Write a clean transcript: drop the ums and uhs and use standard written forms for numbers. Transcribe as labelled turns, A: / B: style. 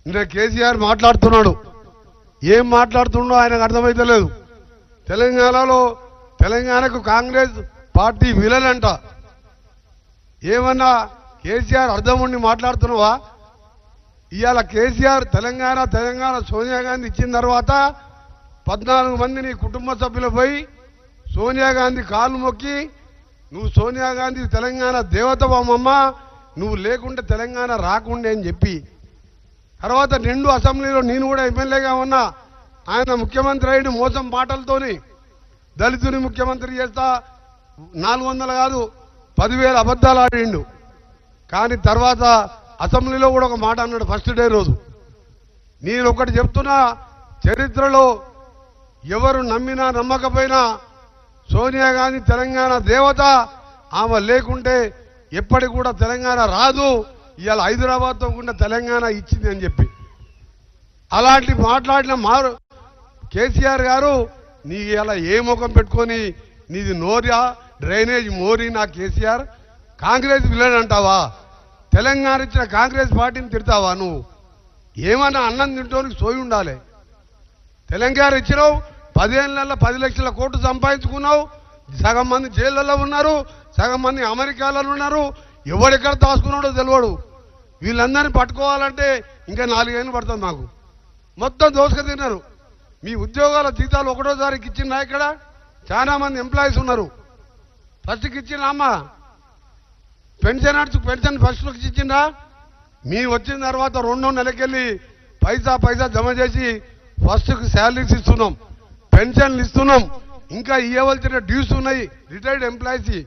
A: నిన్న కేసీఆర్ మాట్లాడుతున్నాడు. ఏం మాట్లాడుతుండో ఆయనకు అర్థమైతలేదు. తెలంగాణకు కాంగ్రెస్ పార్టీ విలన్ అంట. ఏమన్నా కేసీఆర్ అర్థం ఉండి మాట్లాడుతున్నావా? ఇవాళ కేసీఆర్ తెలంగాణ సోనియా గాంధీ ఇచ్చిన తర్వాత 14 మంది నీ కుటుంబ సభ్యులు పోయి సోనియా గాంధీ కాళ్ళు మొక్కి, నువ్వు సోనియా గాంధీ తెలంగాణ దేవతవమ్మ, నువ్వు లేకుంటే తెలంగాణ రాకుండే అని చెప్పి, తర్వాత నిండు అసెంబ్లీలో నేను కూడా ఎమ్మెల్యేగా ఉన్నా, ఆయన ముఖ్యమంత్రి అయ్యి మోసం మాటలతోని దళితుని ముఖ్యమంత్రి చేస్తా 400 కాదు 10,000 అబద్ధాలు ఆడిండు. కానీ తర్వాత అసెంబ్లీలో కూడా ఒక మాట అన్నాడు ఫస్ట్ డే రోజు. నేను ఒకటి చెప్తున్నా, చరిత్రలో ఎవరు నమ్మినా నమ్మకపోయినా సోనియా గాంధీ తెలంగాణ దేవత, ఆమె లేకుంటే ఎప్పటికి కూడా తెలంగాణ రాదు. ఇవాళ హైదరాబాద్తో కూడా తెలంగాణ ఇచ్చింది అని చెప్పి అలాంటి మాట్లాడిన కేసీఆర్ గారు, నీ ఇలా ఏ ముఖం పెట్టుకొని నీది నోరియా డ్రైనేజ్ మోరీ నా కేసీఆర్, కాంగ్రెస్ విలన్ అంటావా? తెలంగాణ ఇచ్చిన కాంగ్రెస్ పార్టీని తిడతావా? నువ్వు ఏమన్నా అన్నం తింటోనికి సోయి ఉండాలి. తెలంగాణ ఇచ్చినావు, 10 ఏళ్లలో 10 లక్షల కోట్లు సంపాదించుకున్నావు. సగం మంది జైళ్లలో ఉన్నారు, సగం మంది అమెరికాలలో ఉన్నారు. ఎవడెక్కడ దాచుకున్నాడో తెలియడు. వీళ్ళందరినీ పట్టుకోవాలంటే ఇంకా 4 ఏళ్ళు పడుతుంది మాకు. మొత్తం దోసుక తిన్నారు. మీ ఉద్యోగాల జీతాలు ఒకటో తారీఖు ఇచ్చిందా? ఇక్కడ చాలా మంది ఎంప్లాయీస్ ఉన్నారు. ఫస్ట్కి ఇచ్చిందా అమ్మ? పెన్షన్ ఫస్ట్కి ఇచ్చిందా? మేము వచ్చిన తర్వాత 2 నెలకెళ్ళి పైసా జమ చేసి ఫస్ట్కి శాలరీస్ ఇస్తున్నాం, పెన్షన్లు ఇస్తున్నాం. ఇంకా ఇవ్వవలసిన డ్యూస్ ఉన్నాయి రిటైర్డ్ ఎంప్లాయీస్.